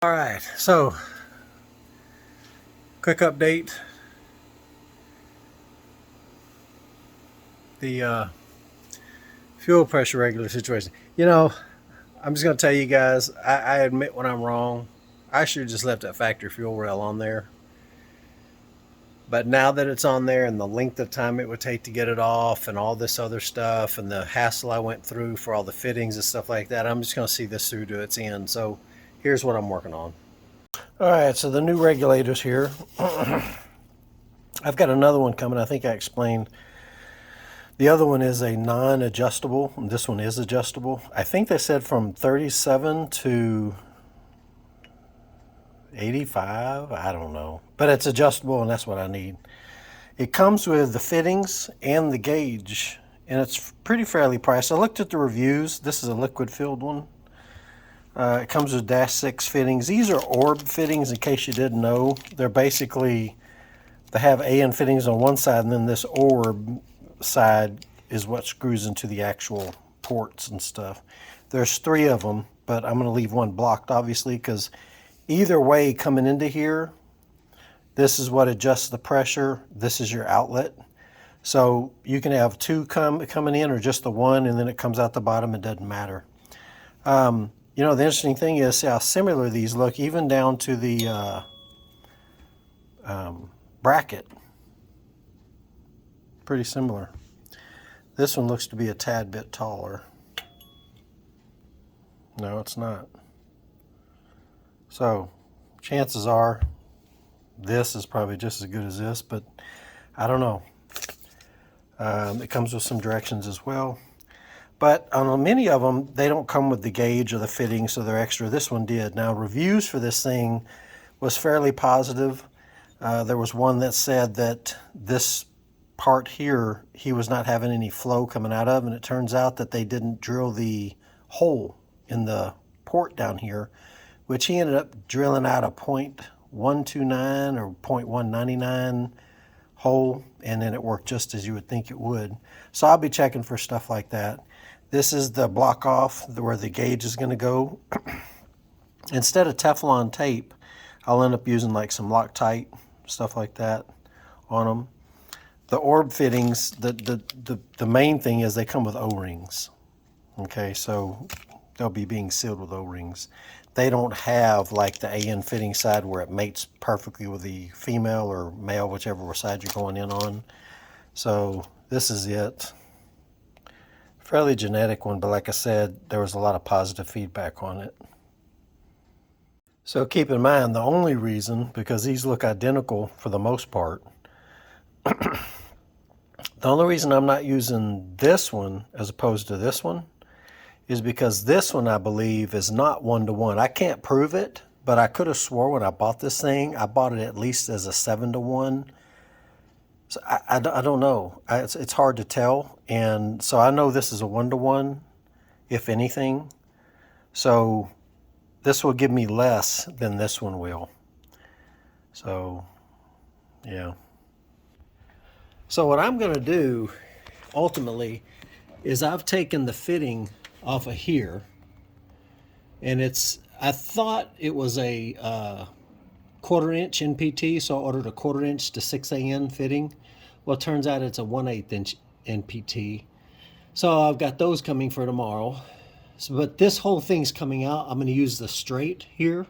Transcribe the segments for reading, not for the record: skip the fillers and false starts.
All right, so quick update. The fuel pressure regulator situation. You know, I'm just going to tell you guys, I admit when I'm wrong. I should have just left that factory fuel rail on there. But now that it's on there and the length of time it would take to get it off and all this other stuff and the hassle I went through for all the fittings and stuff like that, I'm just going to see this through to its end. So here's what I'm working on. All right, so the new regulators here. I've got another one coming. I think I explained. The other one is a non-adjustable, and this one is adjustable. I think they said from 37 to 85, I don't know. But it's adjustable, and that's what I need. It comes with the fittings and the gauge, and it's pretty fairly priced. I looked at the reviews. This is a liquid-filled one. It comes with dash 6 fittings. These are orb fittings, in case you didn't know. They're basically, they have AN fittings on one side, and then this orb side is what screws into the actual ports and stuff. There's 3 of them, but I'm going to leave one blocked, obviously, because either way coming into here, this is what adjusts the pressure. This is your outlet. So you can have 2 coming in or just the one, and then it comes out the bottom. It doesn't matter. You know, the interesting thing is how similar these look, even down to the bracket. Pretty similar. This one looks to be a tad bit taller. No, it's not. So, chances are this is probably just as good as this, but I don't know. It comes with some directions as well. But on many of them, they don't come with the gauge or the fitting, so they're extra. This one did. Now, reviews for this thing was fairly positive. There was one that said that this part here, he was not having any flow coming out of, and it turns out that they didn't drill the hole in the port down here, which he ended up drilling out a .129 or .199 hole, and then it worked just as you would think it would. So I'll be checking for stuff like that. This is the block off where the gauge is going to go. Instead of Teflon tape, I'll end up using like some Loctite, stuff like that on them. The orb fittings, the main thing is they come with O-rings. Okay, so they'll be being sealed with O-rings. They don't have like the AN fitting side where it mates perfectly with the female or male, whichever side you're going in on. So this is it. Fairly genetic one, but like I said, there was a lot of positive feedback on it. So keep in mind, the only reason, because these look identical for the most part, the only reason I'm not using this one as opposed to this one is because this one, I believe, is not 1-to-1. I can't prove it, but I could have swore when I bought this thing, I bought it at least as a 7-to-1. So I don't know. It's hard to tell. And so I know this is a 1-to-1, if anything. So this will give me less than this one will. So, yeah. So what I'm going to do, ultimately, is I've taken the fitting off of here. And I thought it was a 1/4 inch NPT, so I ordered a 1/4 inch to 6 AN fitting. Well, it turns out it's a 1/8 inch NPT. So I've got those coming for tomorrow. So, but this whole thing's coming out. I'm going to use the straight here.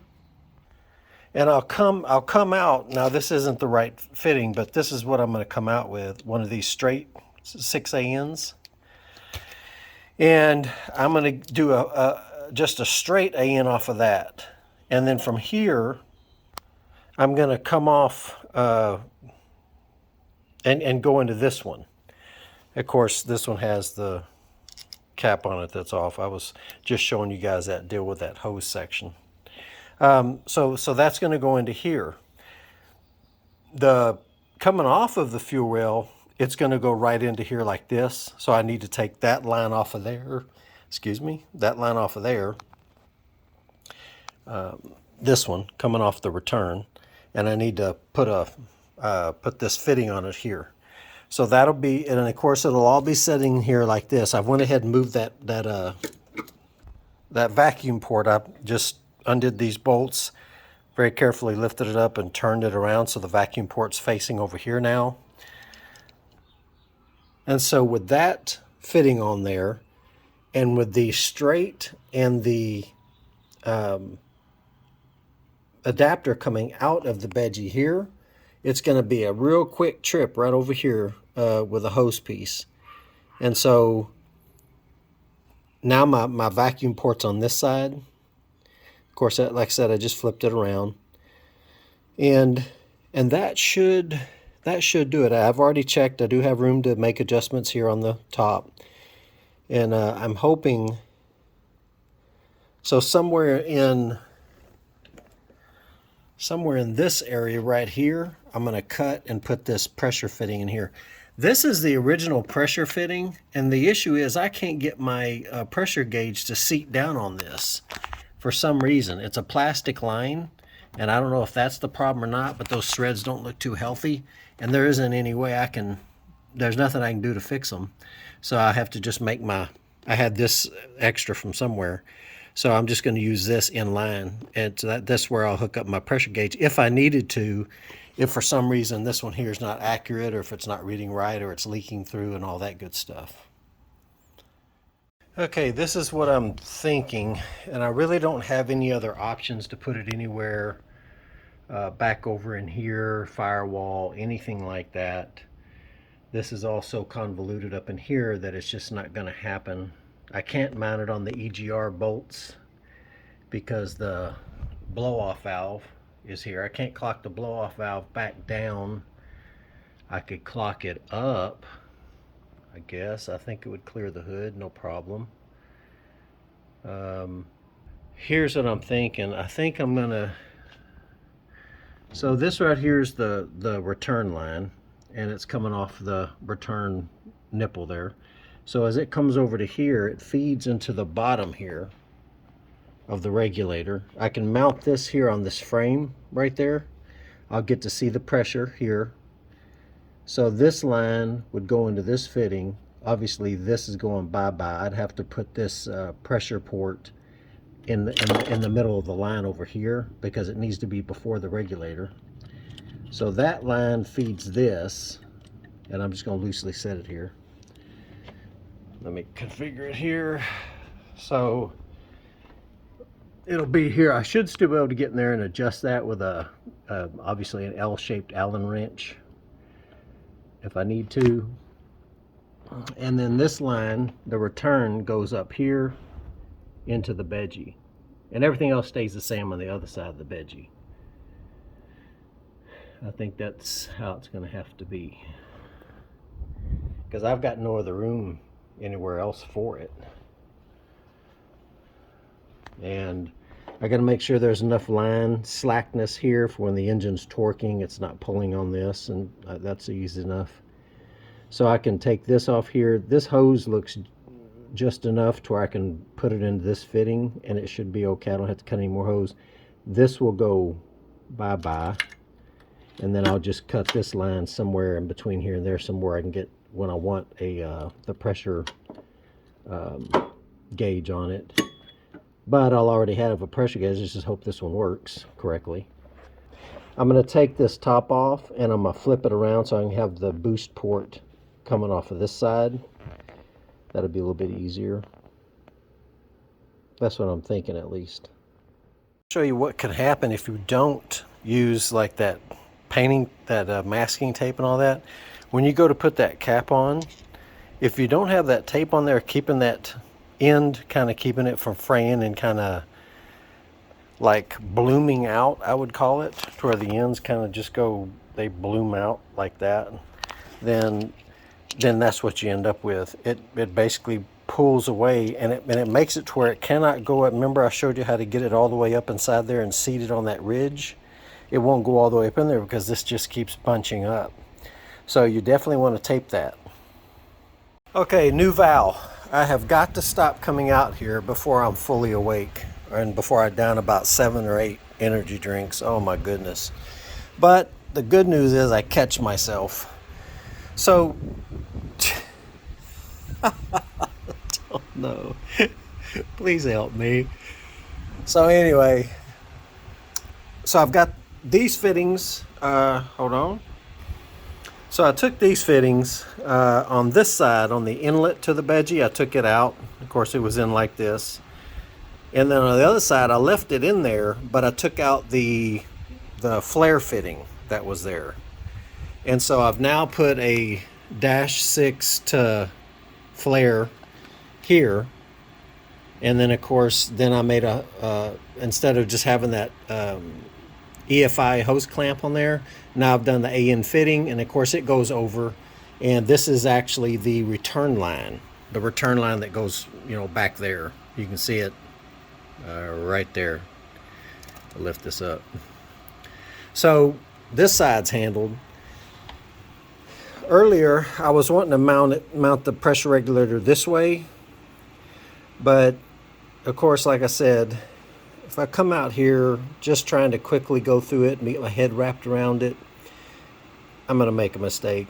And I'll come out. Now this isn't the right fitting, but this is what I'm going to come out with. One of these straight 6 ANs. And I'm going to do just a straight AN off of that. And then from here, I'm going to come off and go into this one. Of course, this one has the cap on it that's off. I was just showing you guys that deal with that hose section. So that's going to go into here. The coming off of the fuel rail, it's going to go right into here like this. So I need to take that line off of there. Excuse me, that line off of there. this one coming off the return, and I need to put this fitting on it here. So that'll be, and of course it'll all be sitting here like this. I went ahead and moved that vacuum port. I just undid these bolts, very carefully lifted it up and turned it around so the vacuum port's facing over here now. And so with that fitting on there, and with the straight and the adapter coming out of the bedgie here, it's going to be a real quick trip right over here with a hose piece. And so now my vacuum port's on this side. Of course, like I said, I just flipped it around, and that should do it. I've already checked. I do have room to make adjustments here on the top, and I'm hoping so somewhere in this area right here, I'm going to cut and put this pressure fitting in here. This is the original pressure fitting, and the issue is I can't get my pressure gauge to seat down on this for some reason. It's a plastic line, and I don't know if that's the problem or not, but those threads don't look too healthy, and there isn't any way there's nothing I can do to fix them. So I have to just make I had this extra from somewhere, so I'm just going to use this in line, and so that's where I'll hook up my pressure gauge if I needed to, if for some reason this one here is not accurate, or if it's not reading right, or it's leaking through and all that good stuff. Okay, this is what I'm thinking, and I really don't have any other options to put it anywhere back over in here, firewall, anything like that. This is all so convoluted up in here that it's just not going to happen. I can't mount it on the EGR bolts because the blow-off valve is here. I can't clock the blow-off valve back down. I could clock it up, I guess. I think it would clear the hood, no problem. Here's what I'm thinking. I think I'm gonna, so this right here is the return line, and it's coming off the return nipple there. So as it comes over to here, it feeds into the bottom here of the regulator. I can mount this here on this frame right there. I'll get to see the pressure here. So this line would go into this fitting. Obviously this is going bye-bye. I'd have to put this pressure port in the middle of the line over here because it needs to be before the regulator. So that line feeds this, and I'm just going to loosely set it here. Let me configure it here. So it'll be here. I should still be able to get in there and adjust that with obviously an L-shaped Allen wrench if I need to. And then this line, the return, goes up here into the bedgie, and everything else stays the same on the other side of the bedgie. I think that's how it's going to have to be, because I've got no other room anywhere else for it. And I got to make sure there's enough line slackness here for when the engine's torquing, it's not pulling on this, and that's easy enough. So I can take this off here. This hose looks just enough to where I can put it into this fitting, and it should be okay. I don't have to cut any more hose. This will go bye-bye, and then I'll just cut this line somewhere in between here and there, somewhere I can get when I want the pressure gauge on it. But I'll already have a pressure gauge. I just hope this one works correctly. I'm going to take this top off, and I'm going to flip it around so I can have the boost port coming off of this side. That'll be a little bit easier. That's what I'm thinking, at least. Show you what could happen if you don't use like that painting, that masking tape and all that. When you go to put that cap on, if you don't have that tape on there keeping that end, kind of keeping it from fraying and kind of like blooming out, I would call it, to where the ends kind of just go, they bloom out like that, then that's what you end up with. It basically pulls away, and it makes it to where it cannot go up. Remember I showed you how to get it all the way up inside there and seat it on that ridge? It won't go all the way up in there because this just keeps bunching up. So you definitely want to tape that. Okay, new vow. I have got to stop coming out here before I'm fully awake, and before I down about 7 or 8 energy drinks. Oh my goodness. But the good news is I catch myself. So, oh no. Please help me. So anyway, so I've got these fittings. Hold on. So I took these fittings on this side, on the inlet to the Veggie. I took it out. Of course, it was in like this. And then on the other side, I left it in there, but I took out the flare fitting that was there. And so I've now put a -6 to flare here. And then, of course, then I made instead of just having that EFI hose clamp on there, now I've done the AN fitting, and of course it goes over. And this is actually the return line that goes, back there. You can see it right there. I'll lift this up. So this side's handled. Earlier, I was wanting to mount the pressure regulator this way, but of course, like I said, if I come out here just trying to quickly go through it and get my head wrapped around it, I'm going to make a mistake.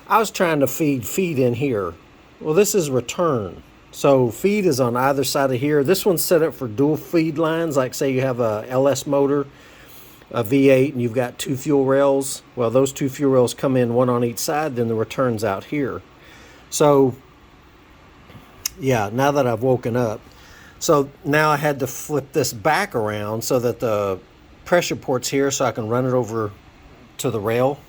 I was trying to feed in here. Well, this is return. So feed is on either side of here. This one's set up for dual feed lines, like say you have a LS motor, a V8, and you've got 2 fuel rails. Well, those 2 fuel rails come in one on each side, then the return's out here. So yeah, now that I've woken up, so now I had to flip this back around so that the pressure port's here so I can run it over to the rail.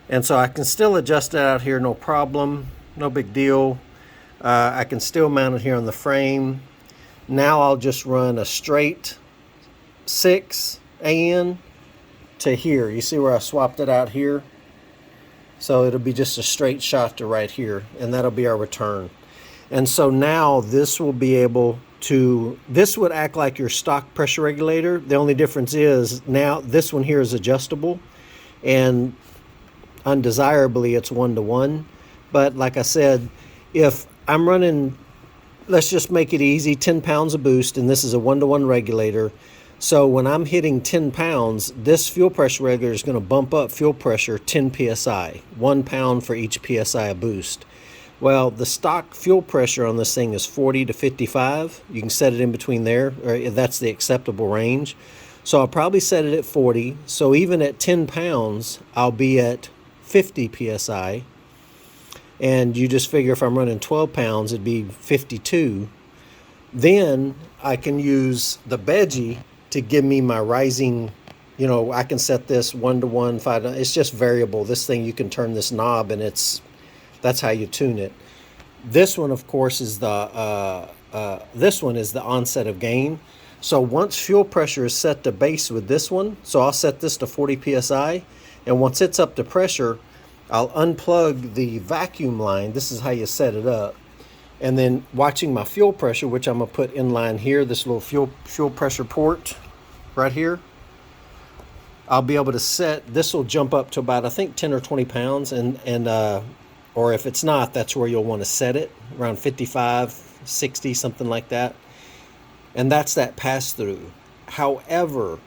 And so I can still adjust it out here, no problem, no big deal. I can still mount it here on the frame. Now I'll just run a straight 6 AN to here. You see where I swapped it out here? So it'll be just a straight shot to right here, and that'll be our return. And so now this will be able to, this would act like your stock pressure regulator. The only difference is now this one here is adjustable, and undesirably it's 1-to-1. But like I said, if I'm running, let's just make it easy, 10 pounds of boost, and this is a 1-to-1 regulator. So when I'm hitting 10 pounds, this fuel pressure regulator is going to bump up fuel pressure 10 psi, 1 pound for each psi of boost. Well, the stock fuel pressure on this thing is 40 to 55. You can set it in between there, or that's the acceptable range. So I'll probably set it at 40. So even at 10 pounds, I'll be at 50 psi. And you just figure if I'm running 12 pounds, it'd be 52. Then I can use the Veggie to give me my rising, I can set this 1-to-1, 5. It's just variable. This thing, you can turn this knob, and that's how you tune it. This one, of course, is the onset of gain. So once fuel pressure is set to base with this one, so I'll set this to 40 psi, and once it's up to pressure, I'll unplug the vacuum line. This is how you set it up. And then watching my fuel pressure, which I'm going to put in line here, this little fuel pressure port right here, I'll be able to set, this will jump up to about, I think, 10 or 20 pounds. Or if it's not, that's where you'll want to set it, around 55, 60, something like that. And that's that pass-through. However,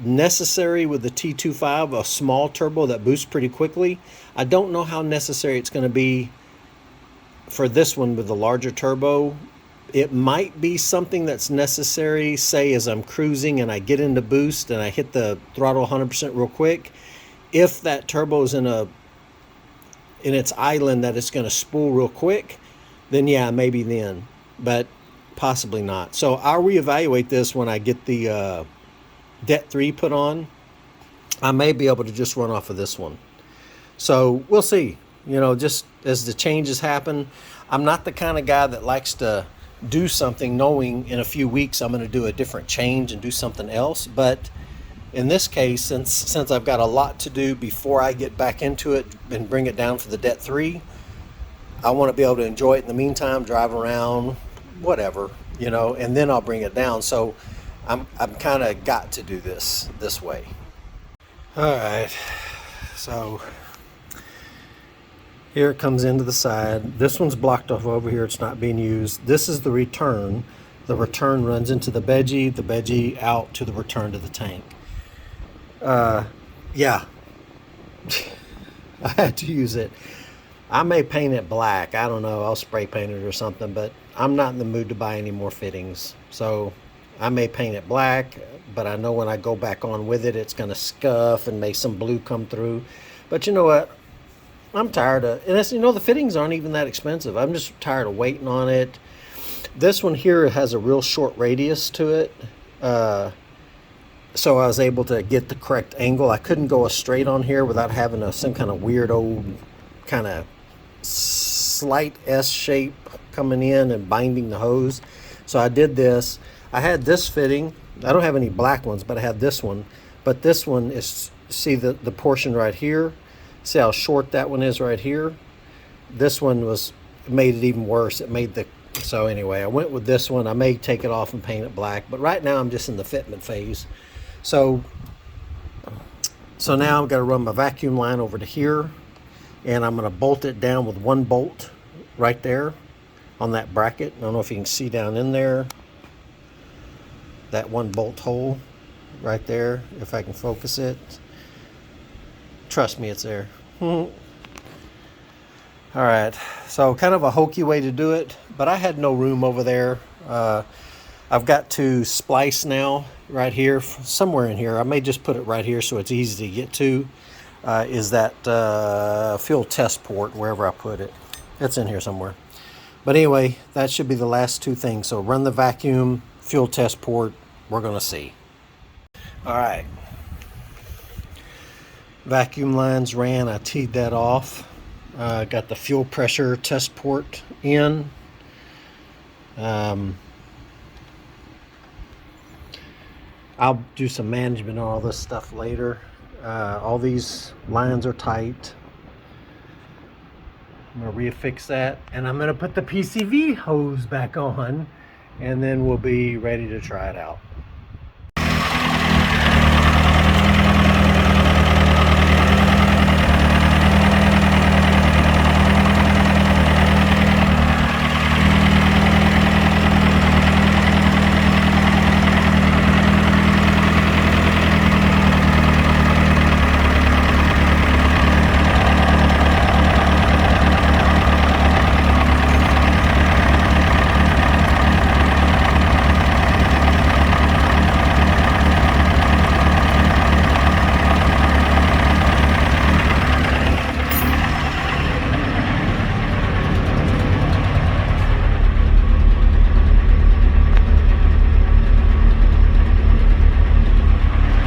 necessary with the T25, a small turbo that boosts pretty quickly, I don't know how necessary it's going to be for this one with the larger turbo. It might be something that's necessary, say as I'm cruising and I get into boost and I hit the throttle 100% real quick. If that turbo is in its island that it's going to spool real quick, then yeah, maybe then, but possibly not. So I'll reevaluate this when I get the Det 3 put on. I may be able to just run off of this one. So we'll see. Just as the changes happen, I'm not the kind of guy that likes to do something knowing in a few weeks I'm going to do a different change and do something else. But in this case, since I've got a lot to do before I get back into it and bring it down for the Det 3, I want to be able to enjoy it in the meantime, drive around, whatever, and then I'll bring it down. So I'm kind of got to do this way. All right, so here it comes into the side. This one's blocked off over here. It's not being used. This is the return. the return runs into the veggie out to the return to the tank. Yeah, I had to use it. I may paint it black. I don't know. I'll spray paint it or something, but I'm not in the mood to buy any more fittings. So I may paint it black, but I know when I go back on with it, it's going to scuff and make some blue come through. But you know what? I'm tired of, and it's, you know, the fittings aren't even that expensive. I'm just tired of waiting on it. This one here has a real short radius to it. So I was able to get the correct angle. I couldn't go straight on here without having some kind of weird old kind of slight S shape coming in and binding the hose. So I did this. I had this fitting. I don't have any black ones, but I had this one. But this one is, see the portion right here? See how short that one is right here? This one made it even worse. It made so anyway, I went with this one. I may take it off and paint it black, but right now I'm just in the fitment phase. So now I've got to run my vacuum line over to here, and I'm going to bolt it down with one bolt right there on that bracket. I don't know if you can see down in there, that one bolt hole right there, if I can focus it. Trust me, it's there. All right, so kind of a hokey way to do it, but I had no room over there. I've got to splice now right here, somewhere in here. I may just put it right here so it's easy to get to. Is that fuel test port, wherever I put it. It's in here somewhere. But anyway, that should be the last two things. So run the vacuum, fuel test port, we're gonna see. All right. Vacuum lines ran, I teed that off. Got the fuel pressure test port in. I'll do some management on all this stuff later. All these lines are tight. I'm gonna refix that, and I'm gonna put the PCV hose back on, and then we'll be ready to try it out.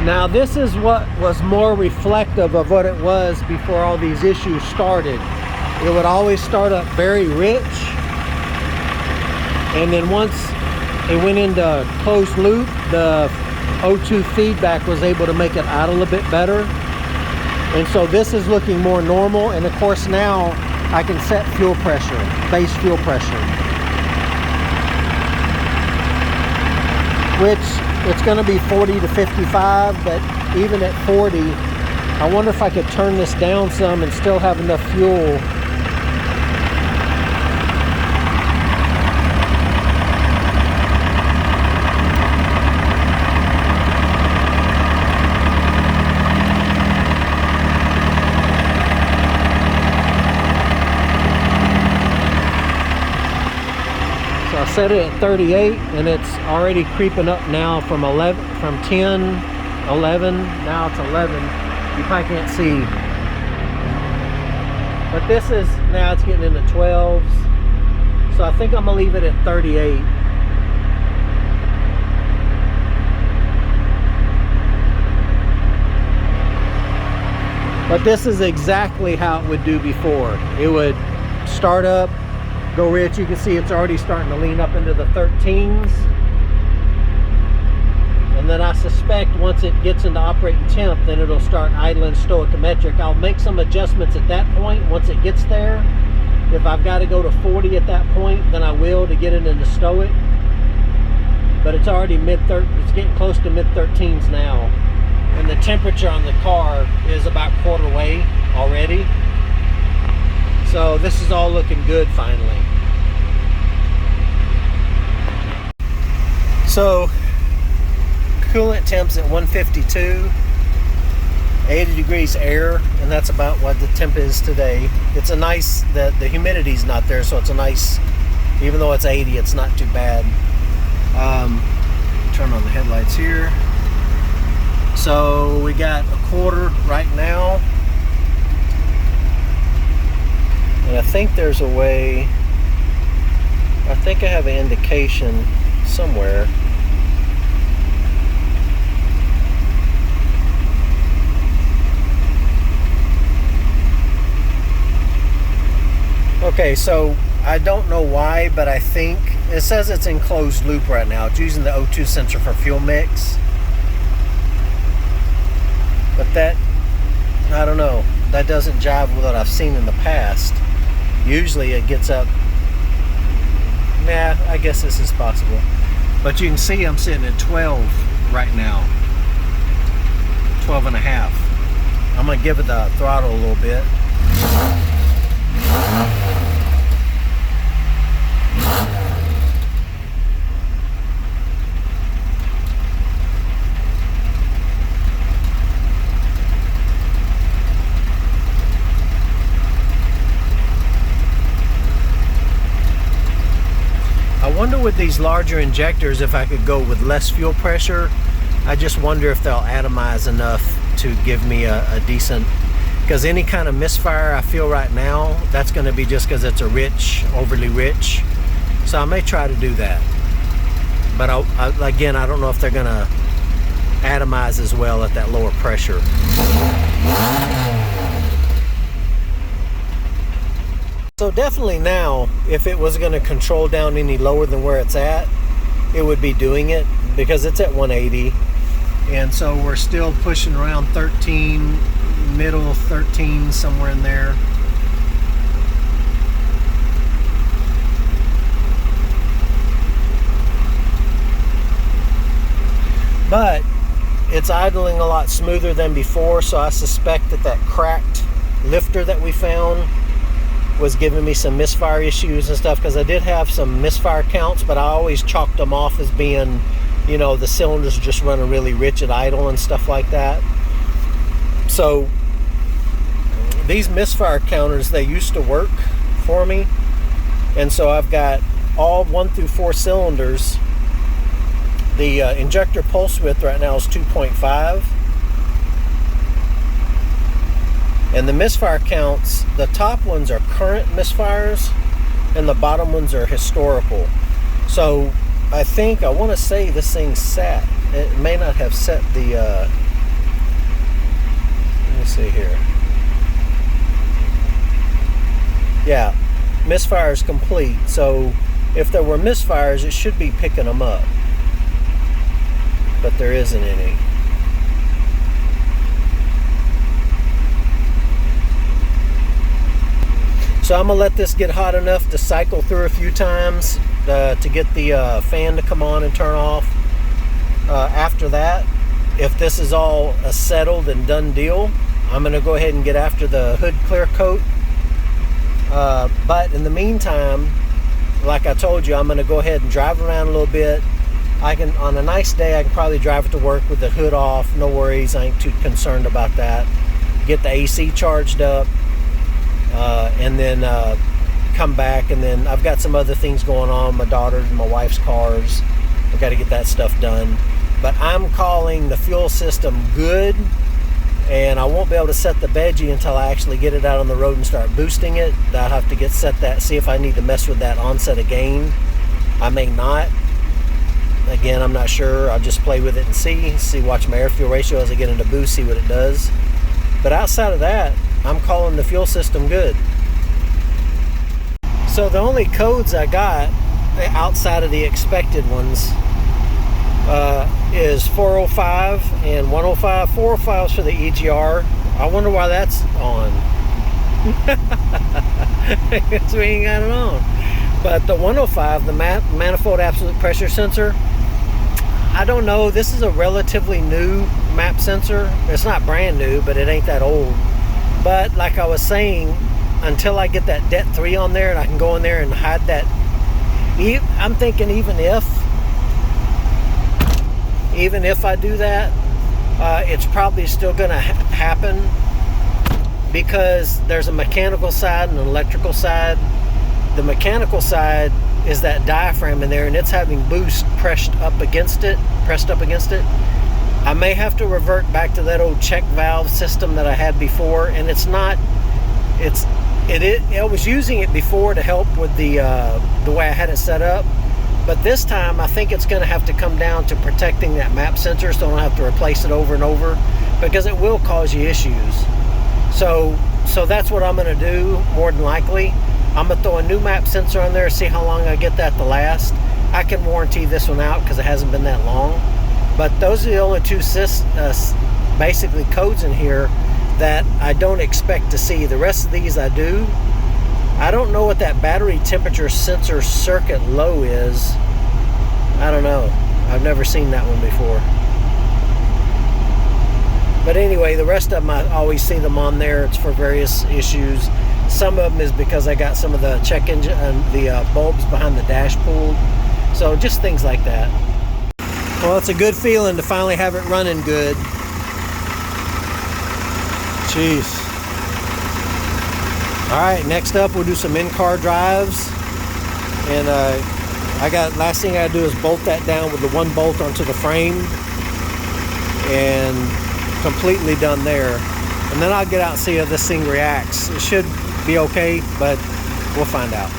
Now this is what was more reflective of what it was before all these issues started. It would always start up very rich, and then once it went into closed loop, the O2 feedback was able to make it idle a bit better. And so this is looking more normal, and of course now I can set fuel pressure, base fuel pressure, which it's going to be 40 to 55, but even at 40, I wonder if I could turn this down some and still have enough fuel. So I set it at 38, and it's already creeping up now from 10, 11, now it's 11. You probably can't see. But this is, now it's getting into 12s. So I think I'm gonna leave it at 38. But this is exactly how it would do before. It would start up, go rich. You can see it's already starting to lean up into the 13s. And then I suspect once it gets into operating temp, then it'll start idling stoichiometric. I'll make some adjustments at that point once it gets there. If I've got to go to 40 at that point, then I will to get it into stoic. But it's already it's getting close to mid-13s now. And the temperature on the car is about quarter way already. So this is all looking good finally. So coolant temps at 152, 80 degrees air, and that's about what the temp is today. It's a nice, the humidity's not there, so it's a nice, even though it's 80, it's not too bad. Turn on the headlights here. So we got a quarter right now, and I think there's a way, I think I have an indication somewhere. Okay, so I don't know why, but I think it says it's in closed loop right now. It's using the O2 sensor for fuel mix. But that, I don't know, that doesn't jive with what I've seen in the past. Usually it gets up, nah, I guess this is possible. But you can see I'm sitting at 12 right now. 12 and a half. I'm gonna give it the throttle a little bit. I wonder with these larger injectors if I could go with less fuel pressure. I just wonder if they'll atomize enough to give me a decent, because any kind of misfire I feel right now, that's going to be just because it's a rich, overly rich. So I may try to do that. But again, I don't know if they're going to atomize as well at that lower pressure. So definitely now, if it was going to control down any lower than where it's at, it would be doing it, because it's at 180. And so we're still pushing around 13, middle 13, somewhere in there. But it's idling a lot smoother than before, so I suspect that that cracked lifter that we found was giving me some misfire issues and stuff, because I did have some misfire counts, but I always chalked them off as being, you know, the cylinders just running really rich at idle and stuff like that. So these misfire counters, they used to work for me, and so I've got all 1 through 4 cylinders. The injector pulse width right now is 2.5. And the misfire counts, the top ones are current misfires and the bottom ones are historical. So I think, I want to say this thing sat, it may not have set the, let me see here. Yeah, misfire is complete. So if there were misfires, it should be picking them up. But there isn't any. So I'm gonna let this get hot enough to cycle through a few times to get the fan to come on and turn off. After that, if this is all a settled and done deal, I'm gonna go ahead and get after the hood clear coat. But in the meantime, like I told you, I'm gonna go ahead and drive around a little bit. I can, on a nice day, I can probably drive it to work with the hood off, no worries, I ain't too concerned about that. Get the AC charged up. And then come back, and then I've got some other things going on, my daughter's and my wife's cars. I've got to get that stuff done. But I'm calling the fuel system good, and I won't be able to set the veggie until I actually get it out on the road and start boosting it. I'll have to see if I need to mess with that onset again. I may not. Again, I'm not sure. I'll just play with it and watch my air fuel ratio as I get into boost, see what it does. But outside of that, I'm calling the fuel system good. So the only codes I got outside of the expected ones is 405 and 105. 405 is for the EGR. I wonder why that's on. So we ain't got it on. But the 105, the manifold absolute pressure sensor, I don't know. This is a relatively new map sensor. It's not brand new, but it ain't that old. But like I was saying, until I get that DET 3 on there and I can go in there and hide that, I'm thinking even if even if I do that, it's probably still going to happen, because there's a mechanical side and an electrical side. The mechanical side is that diaphragm in there, and it's having boost pressed up against it. I may have to revert back to that old check valve system that I had before, and I was using it before to help with the way I had it set up, but this time I think it's going to have to come down to protecting that map sensor, so I don't have to replace it over and over, because it will cause you issues. So that's what I'm going to do, more than likely. I'm going to throw a new map sensor on there, see how long I get that to last. I can warranty this one out because it hasn't been that long. But those are the only two basically codes in here that I don't expect to see. The rest of these I do. I don't know what that battery temperature sensor circuit low is. I don't know. I've never seen that one before. But anyway, the rest of them, I always see them on there. It's for various issues. Some of them is because I got some of the check engine and the bulbs behind the dash pulled. So just things like that. Well, it's a good feeling to finally have it running good. Jeez. All right, next up we'll do some in-car drives. And last thing I gotta do is bolt that down with the one bolt onto the frame. And completely done there. And then I'll get out and see how this thing reacts. It should be okay, but we'll find out.